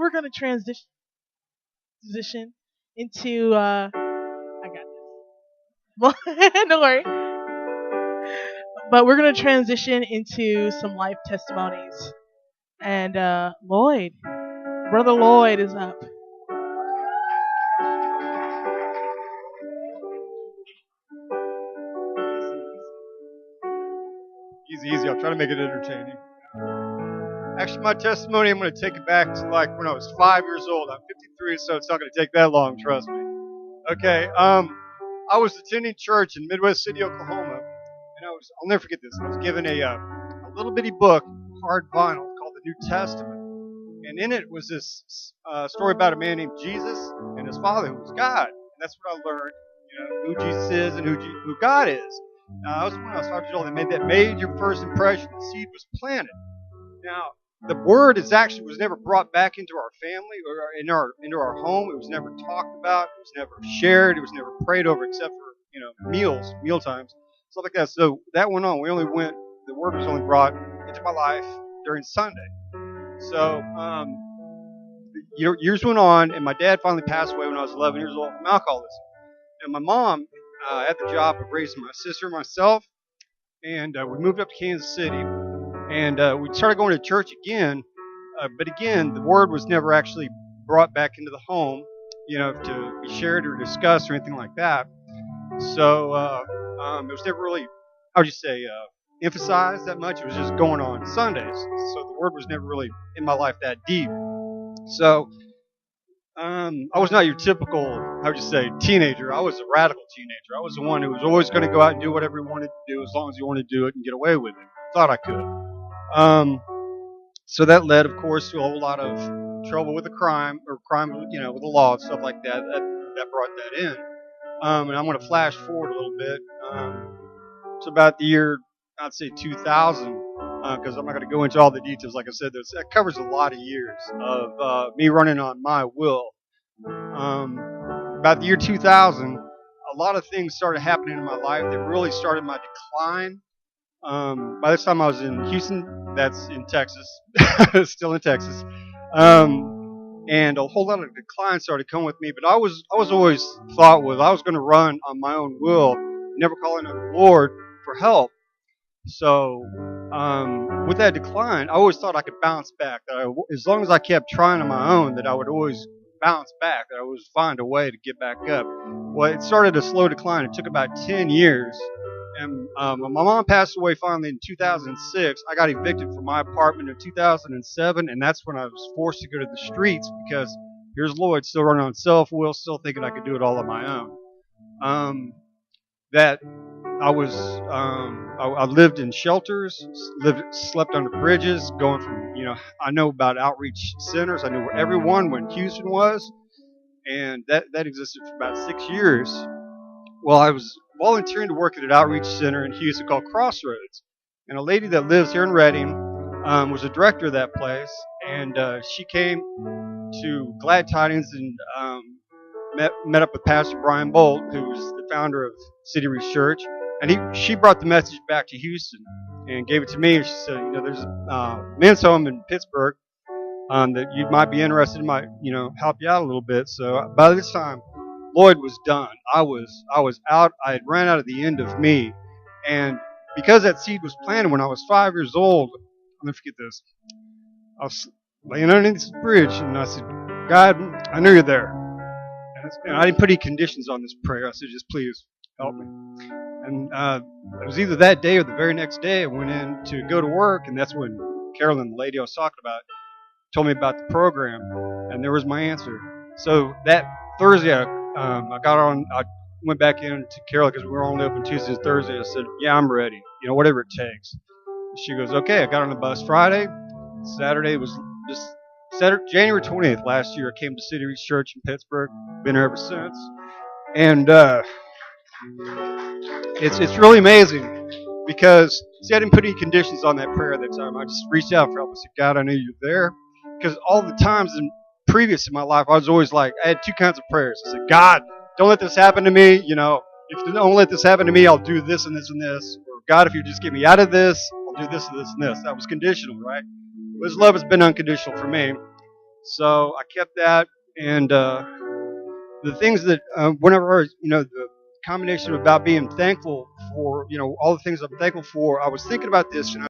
we're going to transition into. I got this. Well, no worry. But we're going to transition into some life testimonies. And Lloyd, Brother Lloyd is up. Easy, easy. I'll try to make it entertaining. Actually, my testimony, I'm going to take it back to like when I was 5 years old. I'm 53, so it's not going to take that long, trust me. Okay, I was attending church in Midwest City, Oklahoma, and I'll never forget this. I was given a little bitty book, hard vinyl, called the New Testament. And in it was this story about a man named Jesus and his father, who was God. And that's what I learned, who Jesus is and who God is. Now, I was when I was 5 years old. They made that major first impression. The seed was planted. Now, the word was never brought back into our family or into our home. It was never talked about. It was never shared. It was never prayed over, except for meal times, stuff like that. So that went on. The word was only brought into my life during Sunday. So years went on, and my dad finally passed away when I was 11 years old from alcoholism. And my mom had the job of raising my sister and myself, and we moved up to Kansas City. And we started going to church again, but again, the word was never actually brought back into the home, to be shared or discussed or anything like that. So it was never really, how would you say, emphasized that much. It was just going on Sundays. So the word was never really in my life that deep. So I was not your typical, how would you say, teenager. I was a radical teenager. I was the one who was always going to go out and do whatever he wanted to do as long as he wanted to do it and get away with it. Thought I could. So that led, of course, to a whole lot of trouble with the crime, with the law and stuff like that. That brought that in. And I'm going to flash forward a little bit. It's about the year, I'd say 2000, because I'm not going to go into all the details. Like I said, that covers a lot of years of me running on my will. About the year 2000, a lot of things started happening in my life that really started my decline. By this time I was in Houston, that's in Texas, still in Texas, and a whole lot of decline started coming with me. But I was always thought I was going to run on my own will, never calling on the Lord for help. So with that decline, I always thought I could bounce back. As long as I kept trying on my own, that I would always bounce back. That I would always find a way to get back up. Well, it started a slow decline. It took about 10 years. And my mom passed away finally in 2006. I got evicted from my apartment in 2007, and that's when I was forced to go to the streets because here's Lloyd still running on self-will, still thinking I could do it all on my own. That I was, I lived in shelters, slept under bridges, going from, I know about outreach centers. I knew where everyone when Houston was, and that existed for about 6 years. Well, I was volunteering to work at an outreach center in Houston called Crossroads. And a lady that lives here in Redding was a director of that place. And she came to Glad Tidings and met up with Pastor Brian Bolt, who's the founder of City Reach Church. And she brought the message back to Houston and gave it to me. And she said, there's a men's home in Pittsburgh that you might be interested in, might, help you out a little bit. So by this time, Lloyd was done. I was out. I had ran out of the end of me. And because that seed was planted when I was 5 years old, I'll never forget this. I was laying underneath this bridge, and I said, God, I know you're there. And I didn't put any conditions on this prayer. I said, just please help me. And it was either that day or the very next day I went in to go to work, and that's when Carolyn, the lady I was talking about, told me about the program, and there was my answer. So that Thursday, I went back in to Carol because we were only open Tuesdays and Thursdays. I said, yeah, I'm ready, whatever it takes. She goes, okay. I got on the bus Friday. Saturday was just January 20th last year. I came to City Reach Church in Pittsburgh. Been here ever since. And it's really amazing because, I didn't put any conditions on that prayer at that time. I just reached out for help. I said, God, I knew you were there. Because all the times previous in my life, I was always like, I had two kinds of prayers. I said, God, don't let this happen to me. If you don't let this happen to me, I'll do this and this and this. Or God, if you just get me out of this, I'll do this and this and this. That was conditional, right? His love has been unconditional for me. So I kept that, and the things that whenever the combination about being thankful for all the things I'm thankful for, I was thinking about this, and